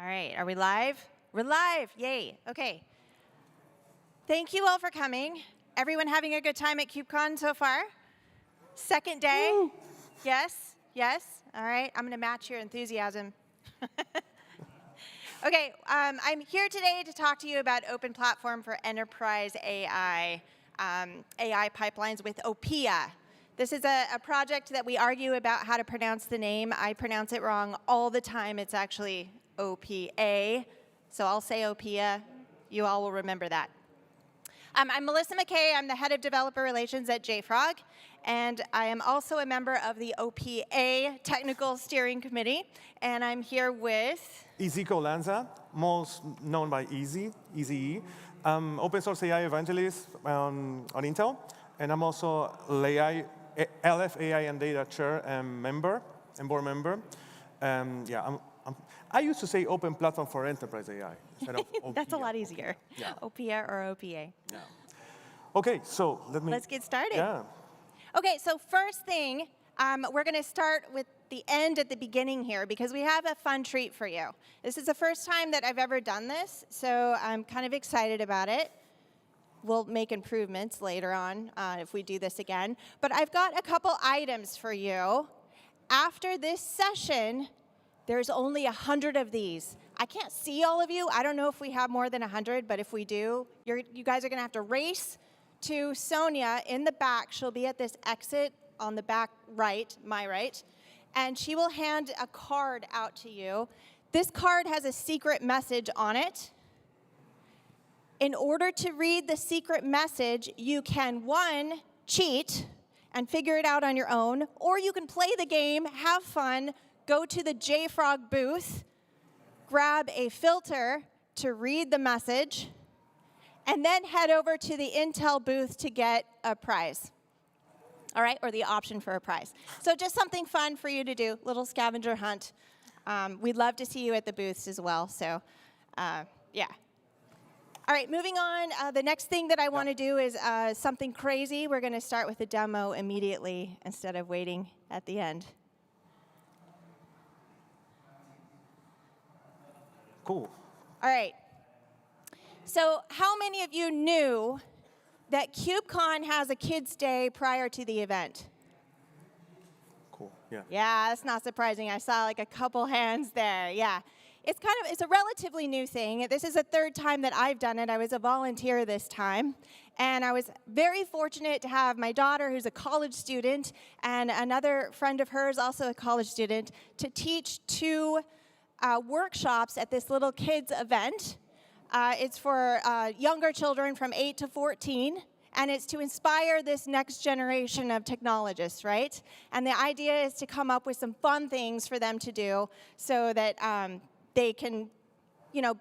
All right, are we live? We're live, yay, okay. Thank you all for coming. Everyone having a good time at KubeCon so far? Second day? Woo. Yes, yes, all right, I'm gonna match your enthusiasm. Okay, I'm here today to talk to you about Open Platform for Enterprise AI, AI pipelines with OPEA. This is a project that we argue about how to pronounce the name. I pronounce it wrong all the time. It's actually OPA, so I'll say OPEA. You all will remember that. I'm Melissa McKay. I'm the head of developer relations at JFrog, and I am also a member of the OPA Technical Steering Committee, and I'm here with Ezequiel Lanza, most known by Easy, open source AI evangelist on Intel, and I'm also LF AI and data chair and board member. Yeah, I used to say Open Platform for Enterprise AI instead of OPEA. That's a lot easier. Yeah. OPEA or OPA. Yeah. Okay, so Let's get started. Yeah. Okay, so first thing, we're going to start with the end at the beginning here because we have a fun treat for you. This is the first time that I've ever done this, so I'm kind of excited about it. We'll make improvements later on if we do this again. But I've got a couple items for you. After this session, there's only 100 of these. I can't see all of you. I don't know if we have more than 100, but if we do, you guys are going to have to race to Sonia in the back. She'll be at this exit on the back right, my right, and she will hand a card out to you. This card has a secret message on it. In order to read the secret message, you can, one, cheat and figure it out on your own, or you can play the game, have fun, go to the JFrog booth, grab a filter to read the message, and then head over to the Intel booth to get a prize. All right, or the option for a prize. So just something fun for you to do, little scavenger hunt. We'd love to see you at the booths as well, so yeah. All right, moving on. The next thing that I want to do is something crazy. We're going to start with a demo immediately instead of waiting at the end. Cool. All right. So how many of you knew that KubeCon has a kids' day prior to the event? Cool, yeah. Yeah, that's not surprising. I saw like a couple hands there, yeah. It's a relatively new thing. This is the third time that I've done it. I was a volunteer this time. And I was very fortunate to have my daughter, who's a college student, and another friend of hers, also a college student, to teach two workshops at this little kids event. It's for younger children from 8 to 14. And it's to inspire this next generation of technologists, right? And the idea is to come up with some fun things for them to do so that they can,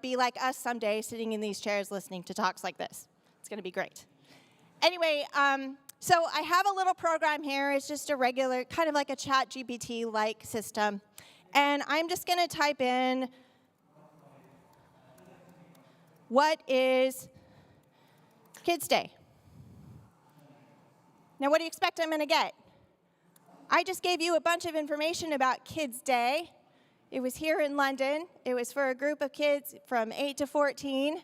be like us someday, sitting in these chairs listening to talks like this. It's going to be great. Anyway, so I have a little program here. It's just a regular, kind of like a ChatGPT-like system. And I'm just going to type in, what is Kids Day? Now, what do you expect I'm going to get? I just gave you a bunch of information about Kids Day. It was here in London. It was for a group of kids from 8 to 14.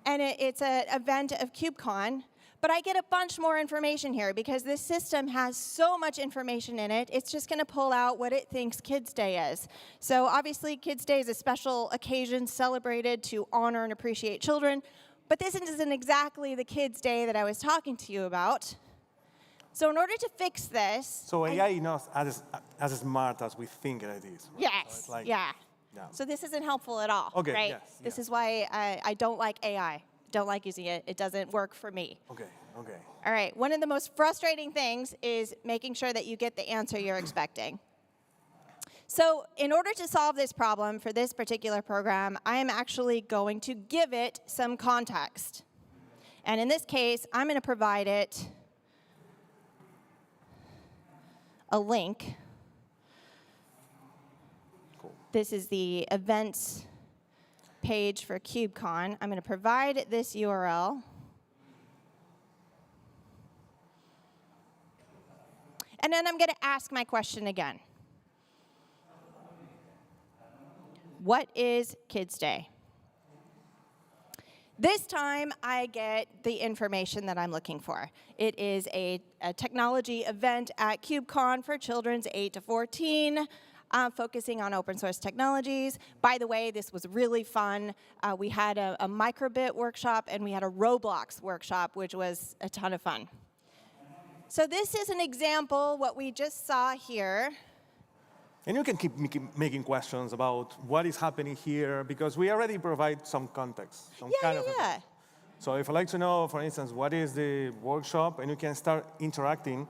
And it's an event of KubeCon. But I get a bunch more information here because this system has so much information in it. It's just going to pull out what it thinks Kids Day is. So obviously, Kids Day is a special occasion celebrated to honor and appreciate children. But this isn't exactly the Kids Day that I was talking to you about. So in order to fix this... So AI is not as smart as we think it is. Right? Yes, So yeah. Yeah. So this isn't helpful at all, Okay, right? yes, This yeah. is why I don't like AI. Don't like using it. It doesn't work for me. Okay. All right, one of the most frustrating things is making sure that you get the answer you're expecting. So in order to solve this problem for this particular program, I am actually going to give it some context. And in this case, I'm going to provide it a link. Cool. This is the events page for KubeCon. I'm going to provide this URL. And then I'm going to ask my question again. what is Kids Day? This time, I get the information that I'm looking for. It is a technology event at KubeCon for children's 8 to 14, focusing on open source technologies. By the way, this was really fun. We had a microbit workshop, and we had a Roblox workshop, which was a ton of fun. So this is an example, what we just saw here. And you can keep making questions about what is happening here, because we already provide some context. Yeah. So if I'd like to know, for instance, what is the workshop, and you can start interacting,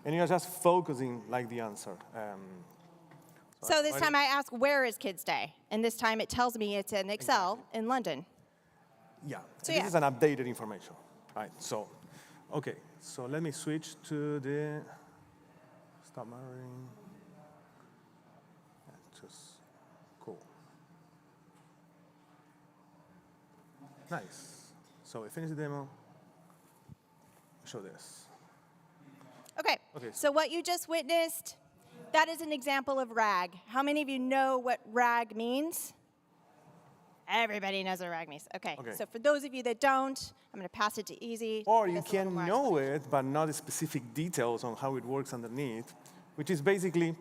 and you're just focusing like the answer. So this time I ask, where is Kids Day? And this time it tells me it's in Excel in London. Yeah, So this is an updated information. Right, so, OK, so let me switch to the stop mirroring. Cool. Nice. So we finish the demo. Show this. OK, so what you just witnessed, that is an example of RAG. How many of you know what RAG means? Everybody knows what RAG means. OK, so for those of you that don't, I'm going to pass it to Easy. Or you can know it, but not the specific details on how it works underneath, which is basically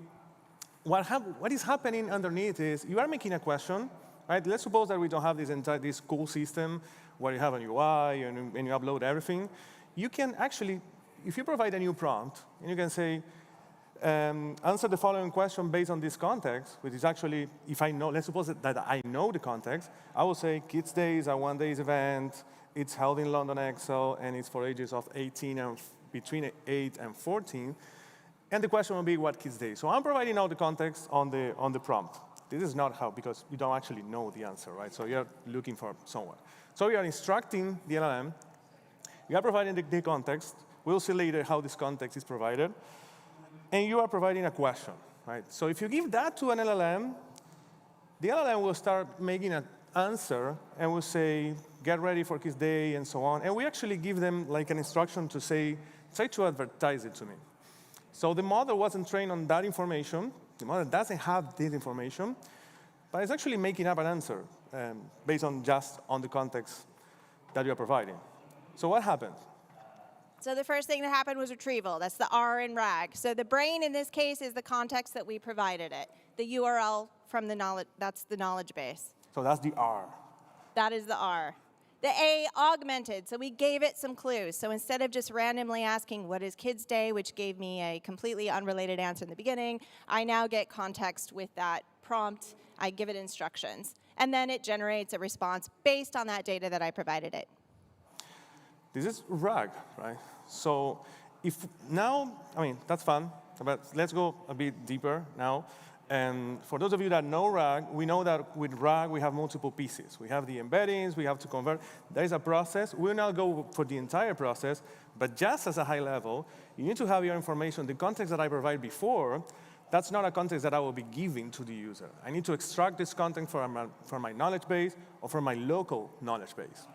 what is happening underneath is you are making a question, right? Let's suppose that we don't have this cool system where you have an UI and you upload everything. You can actually, if you provide a new prompt, and you can say, answer the following question based on this context, which is actually, if I know, let's suppose that I know the context, I will say Kids Day is a one-day event. It's held in London Excel, and it's for ages of 18 and between 8 and 14. And the question will be, what Kids Day? So I'm providing all the context on the prompt. This is not how, because you don't actually know the answer, right? So you're looking for somewhere. So we are instructing the LLM. We are providing the context. We'll see later how this context is provided. And you are providing a question, right? So if you give that to an LLM, the LLM will start making an answer and will say, get ready for Kids Day, and so on. And we actually give them like an instruction to say, try to advertise it to me. So the model wasn't trained on that information. The model doesn't have this information, but it's actually making up an answer based on just on the context that you're providing. So what happened? So the first thing that happened was retrieval. That's the R in RAG. So the brain in this case is the context that we provided it. The URL from the knowledge, that's the knowledge base. So that's the R. That is the R. The A, augmented. So we gave it some clues. So instead of just randomly asking, what is Kids Day, which gave me a completely unrelated answer in the beginning, I now get context with that prompt. I give it instructions. And then it generates a response based on that data that I provided it. This is RAG, right? So if now, I mean, that's fun, but let's go a bit deeper now. And for those of you that know RAG, we know that with RAG, we have multiple pieces. We have the embeddings. We have to convert. There is a process. We'll not go for the entire process, but just as a high level, you need to have your information. The context that I provided before, that's not a context that I will be giving to the user. I need to extract this content from my knowledge base or from my local knowledge base.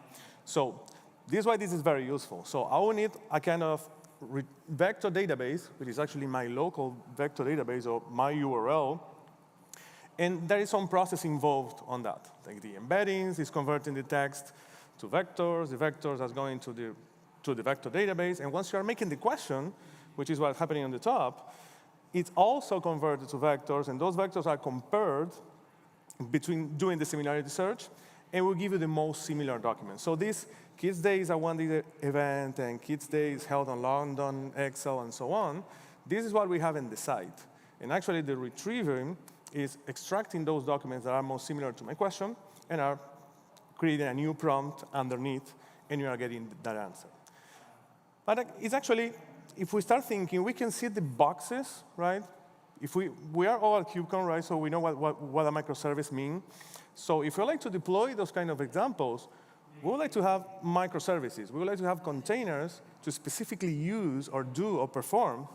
So this is why this is very useful. So I will need a kind of vector database, which is actually my local vector database or my URL. And there is some process involved on that. Like the embeddings is converting the text to vectors. The vectors are going to the vector database. And once you are making the question, which is what's happening on the top, it's also converted to vectors. And those vectors are compared between doing the similarity search. And will give you the most similar documents. So this Kids Day is a one-day event, and Kids Day is held on London, Excel, and so on. This is what we have in the site. And actually, the retriever is extracting those documents that are most similar to my question and are creating a new prompt underneath, and you are getting that answer. But it's actually, if we start thinking, we can see the boxes, right? If we are all at KubeCon, right? So we know what a microservice means. So if we like to deploy those kind of examples, we would like to have microservices. We would like to have containers to specifically use or do or perform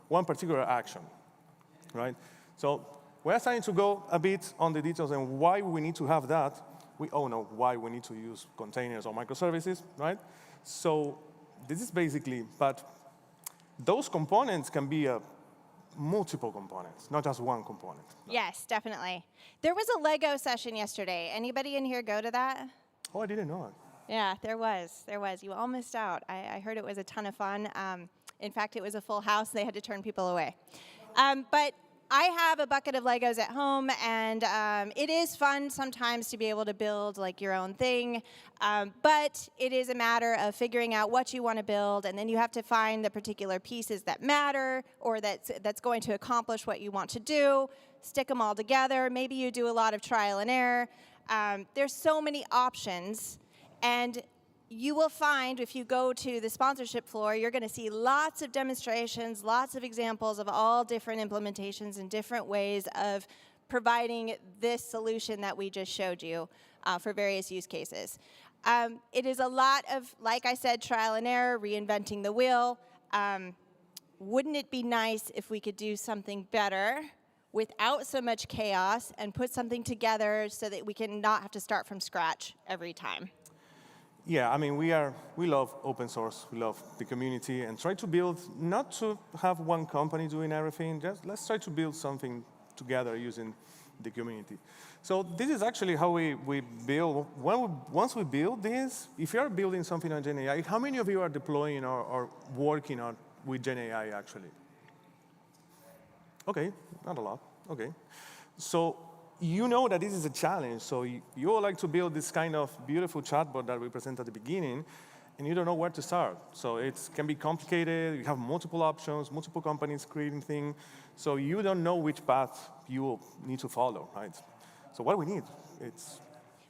one particular action, right? So we're starting to go a bit on the details and why we need to have that. We all know why we need to use containers or microservices, right? So this is basically, but those components can be multiple components, not just one component. Yes, definitely. There was a Lego session yesterday. Anybody in here go to that? Oh, I didn't know it. Yeah, there was. There was. You all missed out. I heard it was a ton of fun. In fact, it was a full house. They had to turn people away. But I have a bucket of Legos at home, and it is fun sometimes to be able to build like your own thing. But it is a matter of figuring out what you want to build, and then you have to find the particular pieces that matter or that's going to accomplish what you want to do, stick them all together. Maybe you do a lot of trial and error. There's so many options. And you will find, if you go to the sponsorship floor, you're going to see lots of demonstrations, lots of examples of all different implementations and different ways of providing this solution that we just showed you for various use cases. It is a lot of, like I said, trial and error, reinventing the wheel. Wouldn't it be nice if we could do something better without so much chaos and put something together so that we can not have to start from scratch every time? Yeah, I mean, we love open source, we love the community, and try to build, not to have one company doing everything, just let's try to build something together using the community. So this is actually how we build. Once we build this, if you are building something on GenAI, how many of you are deploying or working on with GenAI actually? Okay, not a lot, okay. So you know that this is a challenge, so you all like to build this kind of beautiful chatbot that we presented at the beginning, and you don't know where to start. So it can be complicated, you have multiple options, multiple companies creating things, so you don't know which path you will need to follow, right? So what do we need?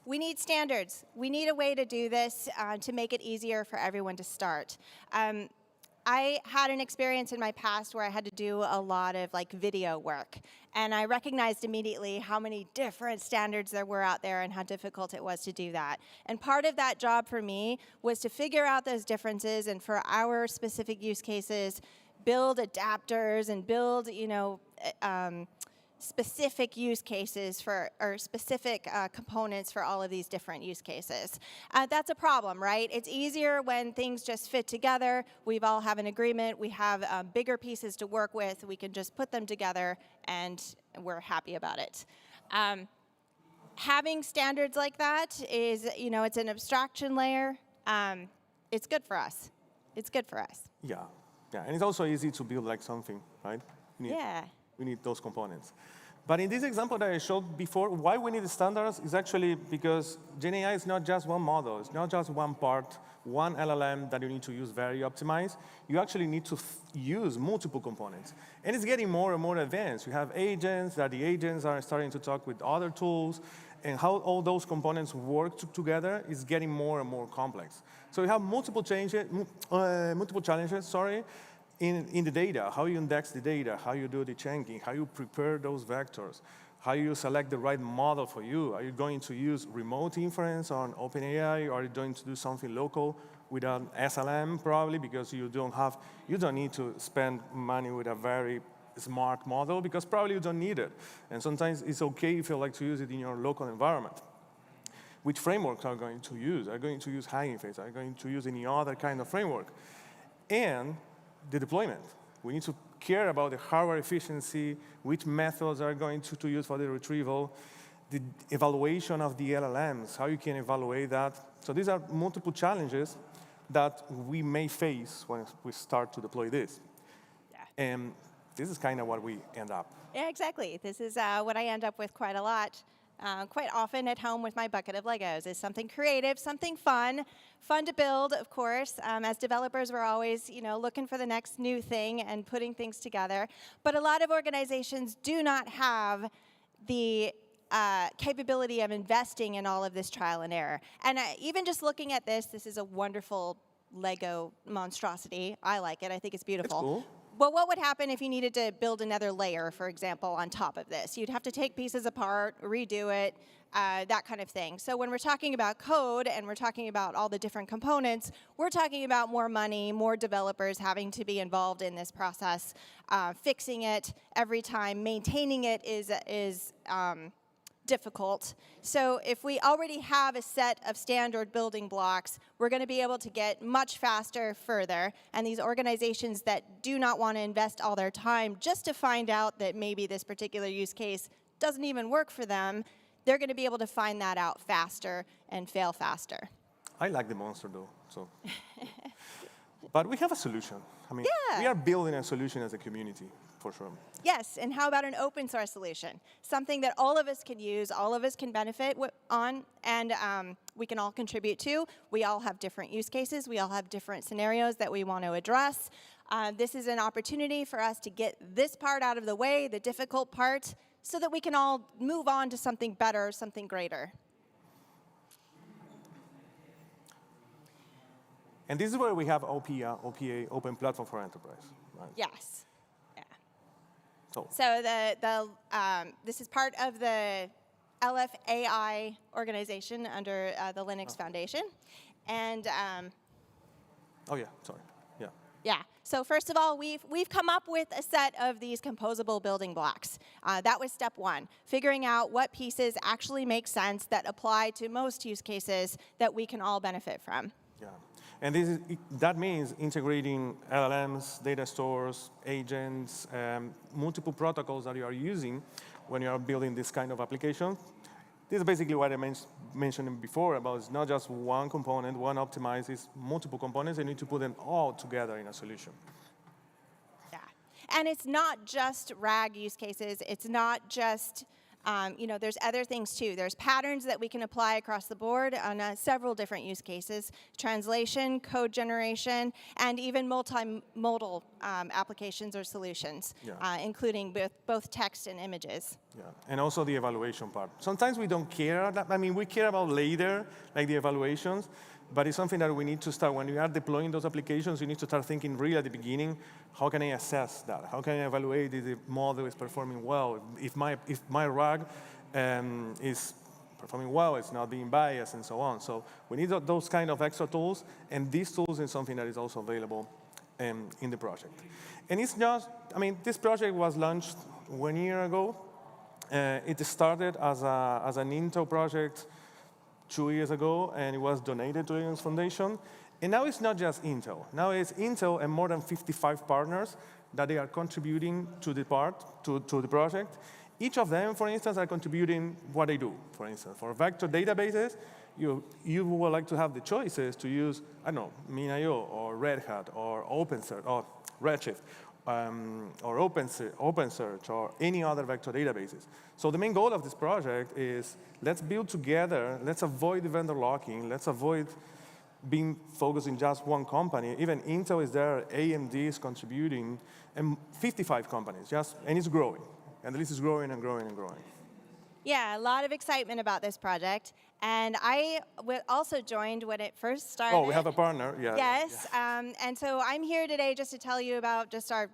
We need standards. We need a way to do this to make it easier for everyone to start. I had an experience in my past where I had to do a lot of like video work, and I recognized immediately how many different standards there were out there and how difficult it was to do that. And part of that job for me was to figure out those differences, and for our specific use cases, build adapters and build, specific use cases or specific components for all of these different use cases. That's a problem, right? It's easier when things just fit together. We all have an agreement. We have bigger pieces to work with. We can just put them together, and we're happy about it. Having standards like that is, it's an abstraction layer. It's good for us. It's good for us. Yeah, and it's also easy to build like something, right? We need those components. But in this example that I showed before, why we need the standards is actually because GenAI is not just one model. It's not just one part, one LLM that you need to use very optimized. You actually need to use multiple components. And it's getting more and more advanced. You have agents, that the agents are starting to talk with other tools, and how all those components work together is getting more and more complex. So you have multiple challenges, in the data, how you index the data, how you do the chunking, how you prepare those vectors, how you select the right model for you. Are you going to use remote inference on OpenAI, or are you going to do something local with an SLM probably, because you don't need to spend money with a very smart model, because probably you don't need it. And sometimes it's okay if you like to use it in your local environment. Which frameworks are you going to use? Are you going to use Hugging Face? Are you going to use any other kind of framework? And the deployment. We need to care about the hardware efficiency, which methods are going to use for the retrieval, the evaluation of the LLMs, how you can evaluate that. So these are multiple challenges that we may face when we start to deploy this. Yeah. And this is kind of what we end up. Yeah, exactly. This is what I end up with quite a lot. Quite often at home with my bucket of Legos is something creative, something fun to build, of course. As developers, we're always, looking for the next new thing and putting things together. But a lot of organizations do not have the capability of investing in all of this trial and error. And even just looking at this is a wonderful Lego monstrosity. I like it. I think it's beautiful. It's cool. Well, what would happen if you needed to build another layer, for example, on top of this? You'd have to take pieces apart, redo it, that kind of thing. So when we're talking about code and we're talking about all the different components, we're talking about more money, more developers having to be involved in this process, fixing it every time. Maintaining it is difficult. So if we already have a set of standard building blocks, we're going to be able to get much faster further. And these organizations that do not want to invest all their time just to find out that maybe this particular use case doesn't even work for them, they're going to be able to find that out faster and fail faster. I like the monster, though. So. But we have a solution. I mean, Yeah. we are building a solution as a community, for sure. Yes, and how about an open source solution? Something that all of us can use, all of us can benefit on, and we can all contribute to. We all have different use cases. We all have different scenarios that we want to address. This is an opportunity for us to get this part out of the way, the difficult part, so that we can all move on to something better, something greater. And this is where we have OPEA, Open Platform for Enterprise. Right? Yes. Yeah. So This is part of the LFAI organization under the Linux Foundation. And oh, yeah, sorry. Yeah. yeah, so first of all, we've come up with a set of these composable building blocks. That was step one, figuring out what pieces actually make sense that apply to most use cases that we can all benefit from. Yeah. And that means integrating LLMs, data stores, agents, multiple protocols that you are using when you are building this kind of application. This is basically what I mentioned before about it's not just one component, one optimized, it's multiple components, and you need to put them all together in a solution. Yeah, and it's not just RAG use cases. It's not just there's other things too. There's patterns that we can apply across the board on several different use cases: translation, code generation, and even multimodal applications or solutions, including both text and images. Yeah, and also the evaluation part. Sometimes we don't care. I mean, we care about later, like the evaluations, but it's something that we need to start. When we are deploying those applications, you need to start thinking really at the beginning, how can I assess that? How can I evaluate if the model is performing well? If my RAG is performing well, it's not being biased, and so on. So we need those kind of extra tools, and these tools is something that is also available in the project. And it's just, I mean, this project was launched 1 year ago. It started as an Intel project 2 years ago, and it was donated to the Linux Foundation. And now it's not just Intel. Now it's Intel and more than 55 partners that they are contributing to the project. Each of them, for instance, are contributing what they do. For instance, for vector databases, you would like to have the choices to use, I don't know, MinIO or Red Hat or OpenSearch or Redshift or OpenSearch or any other vector databases. So the main goal of this project is let's build together, let's avoid the vendor locking, let's avoid being focused in just one company. Even Intel is there, AMD is contributing, and 55 companies, and it's growing. And the list is growing and growing and growing. Yeah, a lot of excitement about this project. And I also joined when it first started. Oh, we have a partner, yeah. Yes, and so I'm here today just to tell you about just our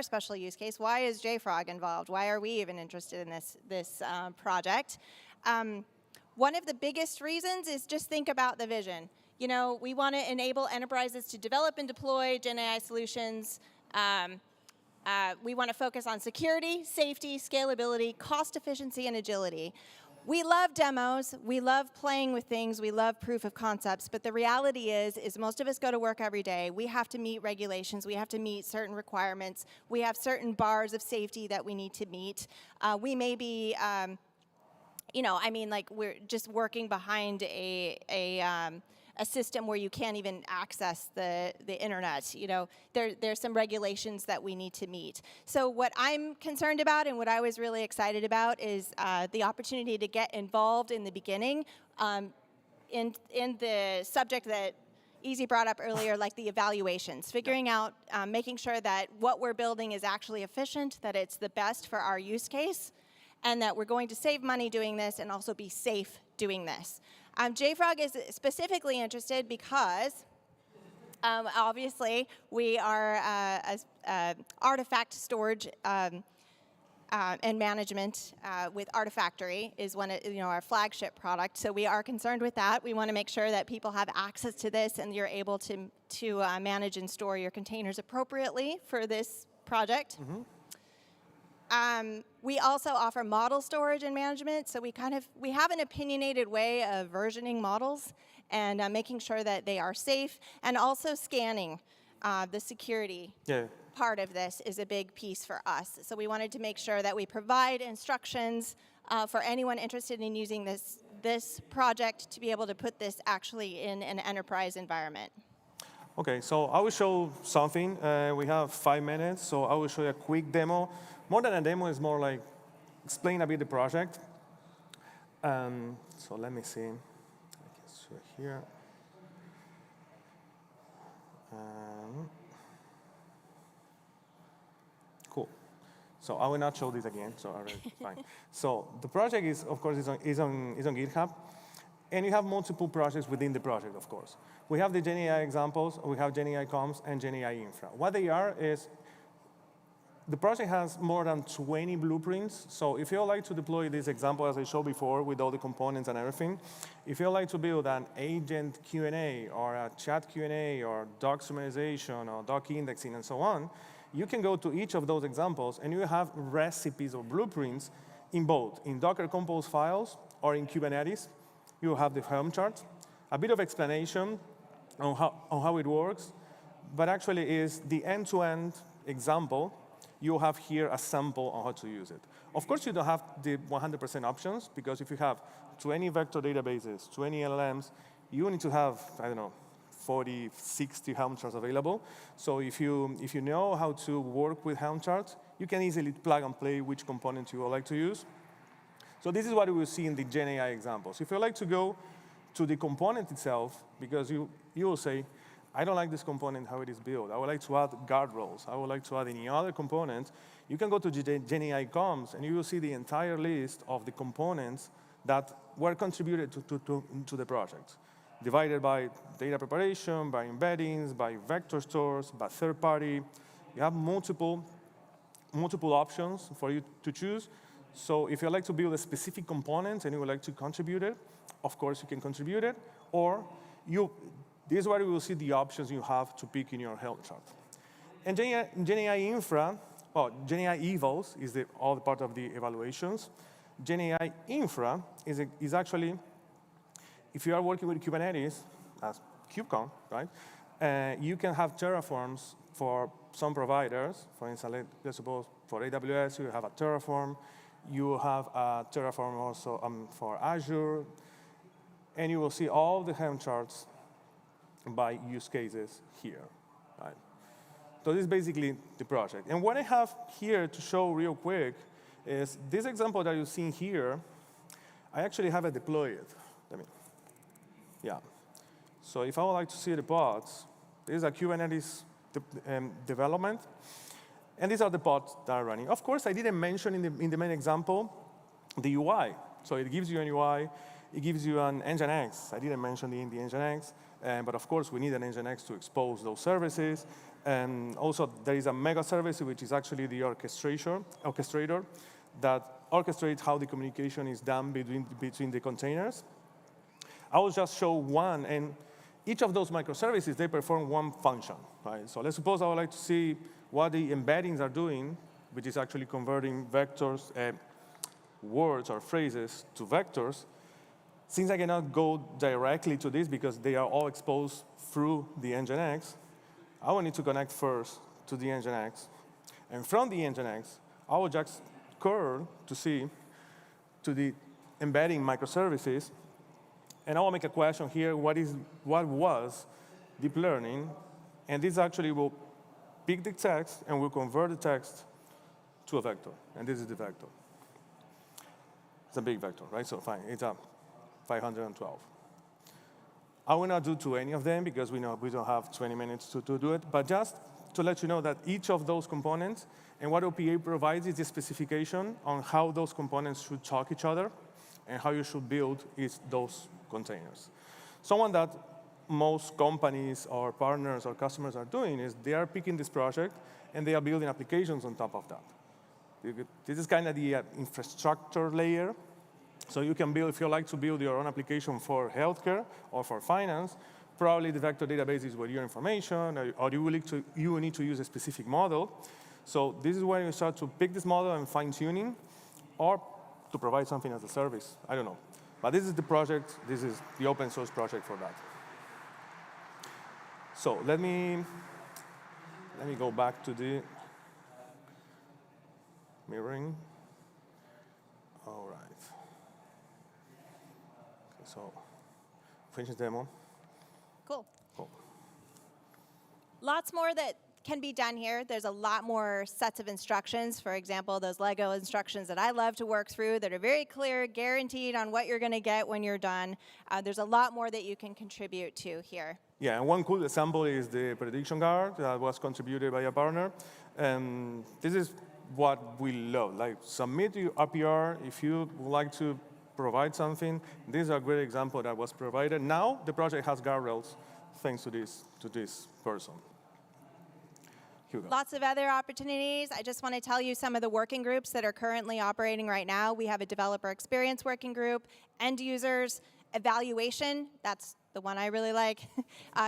special use case. Why is JFrog involved? Why are we even interested in this project? One of the biggest reasons is just think about the vision. We want to enable enterprises to develop and deploy GenAI solutions. We want to focus on security, safety, scalability, cost efficiency, and agility. We love demos. We love playing with things. We love proof of concepts. But the reality is most of us go to work every day. We have to meet regulations. We have to meet certain requirements. We have certain bars of safety that we need to meet. We may be, we're just working behind a system where you can't even access the internet. There's some regulations that we need to meet. So what I'm concerned about and what I was really excited about is the opportunity to get involved in the beginning in the subject that Easy brought up earlier, like the evaluations, figuring out, making sure that what we're building is actually efficient, that it's the best for our use case, and that we're going to save money doing this and also be safe doing this. JFrog is specifically interested because, obviously, we are artifact storage and management with Artifactory is our flagship product. So we are concerned with that. We want to make sure that people have access to this and you're able to manage and store your containers appropriately for this project. Mm-hmm. We also offer model storage and management, so we have an opinionated way of versioning models and making sure that they are safe, and also scanning. The security part of this is a big piece for us. So we wanted to make sure that we provide instructions for anyone interested in using this project to be able to put this actually in an enterprise environment. Okay, so I will show something. We have 5 minutes, so I will show you a quick demo. More than a demo, it's more like explain a bit the project. So let me see. I can show it here. Cool. So I will not show this again, so fine. So the project is, of course, is on GitHub. And you have multiple projects within the project, of course. We have the GenAI examples, we have GenAI comms, and GenAI infra. What they are is, the project has more than 20 blueprints. So if you like to deploy this example, as I showed before, with all the components and everything, if you like to build an agent Q&A, or a chat Q&A, or doc summarization, or doc indexing, and so on, you can go to each of those examples, and you have recipes or blueprints in both, in Docker Compose files, or in Kubernetes. You have the Helm chart, a bit of explanation on how it works, but actually is the end-to-end example. You have here a sample on how to use it. Of course, you don't have the 100% options, because if you have 20 vector databases, 20 LLMs, you need to have, I don't know, 40, 60 Helm charts available. So if you know how to work with Helm charts, you can easily plug and play which component you would like to use. So this is what we will see in the GenAI examples. If you like to go to the component itself, because you will say, I don't like this component, how it is built. I would like to add guardrails. I would like to add any other component. You can go to GenAI comms, and you will see the entire list of the components that were contributed to the project, divided by data preparation, by embeddings, by vector stores, by third party. You have multiple options for you to choose. So if you like to build a specific component and you would like to contribute it, of course you can contribute it, or this is where you will see the options you have to pick in your Helm chart. And GenAI infra, GenAI evals is all part of the evaluations. GenAI infra is actually, if you are working with Kubernetes, as KubeCon, right, you can have Terraforms for some providers. For instance, let's suppose for AWS, you have a Terraform. You have a Terraform also for Azure. And you will see all the Helm charts by use cases here. Right? So this is basically the project. And what I have here to show real quick is this example that you're seeing here. I actually have it deployed. So if I would like to see the pods, this is a Kubernetes development. And these are the pods that are running. Of course, I didn't mention in the main example the UI. So it gives you an UI. It gives you an Nginx. I didn't mention the Nginx. But of course, we need an Nginx to expose those services. And also, there is a mega service, which is actually the orchestrator that orchestrates how the communication is done between the containers. I will just show one. And each of those microservices, they perform one function. Right? So let's suppose I would like to see what the embeddings are doing, which is actually converting vectors, words or phrases to vectors. Since I cannot go directly to this because they are all exposed through the Nginx, I will need to connect first to the Nginx. And from the Nginx, I will just curl to see to the embedding microservices. And I will make a question here, what was deep learning? And this actually will pick the text and will convert the text to a vector. And this is the vector. It's a big vector, right? So fine, it's a 512. I will not do to any of them because we know we don't have 20 minutes to do it, but just to let you know that each of those components and what OPA provides is the specification on how those components should talk to each other and how you should build those containers. Someone that most companies or partners or customers are doing is they are picking this project and they are building applications on top of that. This is kind of the infrastructure layer. So you can build, if you like to build your own application for healthcare or for finance, probably the vector database is where your information, or you will need to use a specific model. So this is where you start to pick this model and fine-tuning. or to provide something as a service. I don't know. But this is the project. This is the open source project for that. So let me go back to the mirroring. All right. Okay, so finish demo. Cool. Cool. Lots more that can be done here. There's a lot more sets of instructions. For example, those Lego instructions that I love to work through that are very clear, guaranteed on what you're going to get when you're done. There's a lot more that you can contribute to here. Yeah, and one cool example is the prediction guard that was contributed by a partner. This is what we love. Like, submit your RPR if you would like to provide something. This is a great example that was provided. Now the project has guardrails thanks to this person. Hugo. Lots of other opportunities. I just want to tell you some of the working groups that are currently operating right now. We have a developer experience working group, end users, evaluation, that's the one I really like,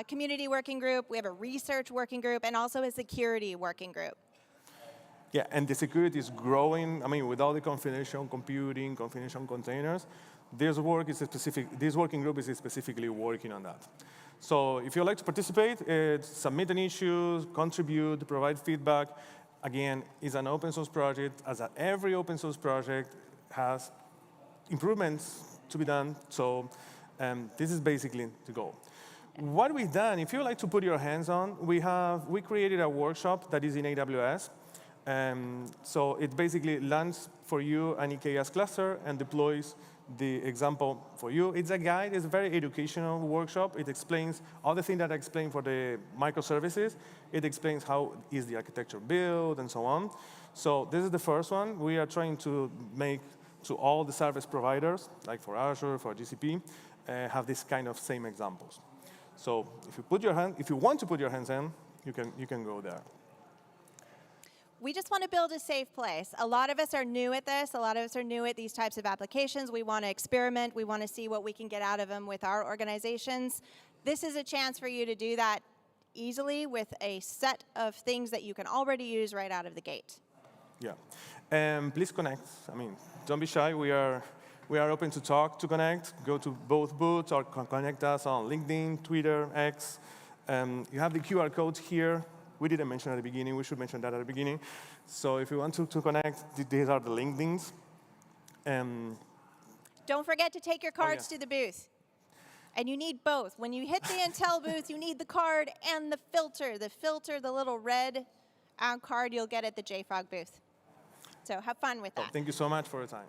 community working group, we have a research working group, and also a security working group. Yeah, and the security is growing. I mean, with all the confidential computing, confidential containers, this working group is specifically working on that. So if you'd like to participate, submit an issue, contribute, provide feedback. Again, it's an open source project, as every open source project has improvements to be done. So this is basically the goal. What we've done, if you'd like to put your hands on, we created a workshop that is in AWS. So it basically lands for you an EKS cluster and deploys the example for you. It's a guide. It's a very educational workshop. It explains all the things that I explained for the microservices. It explains how is the architecture built and so on. So this is the first one. We are trying to make to all the service providers, like for Azure, for GCP, have this kind of same examples. So if you want to put your hands in, you can go there. We just want to build a safe place. A lot of us are new at this. A lot of us are new at these types of applications. We want to experiment. We want to see what we can get out of them with our organizations. This is a chance for you to do that easily with a set of things that you can already use right out of the gate. Yeah, and please connect. I mean, don't be shy. We are open to talk, to connect. Go to both booths or connect us on LinkedIn, Twitter, X. You have the QR code here. We didn't mention at the beginning. We should mention that at the beginning. So if you want to connect, these are the LinkedIns. Don't forget to take your cards to the booth. And you need both. When you hit the Intel booth, you need the card and the filter. The little red card you'll get at the JFrog booth. So have fun with that. Thank you so much for your time.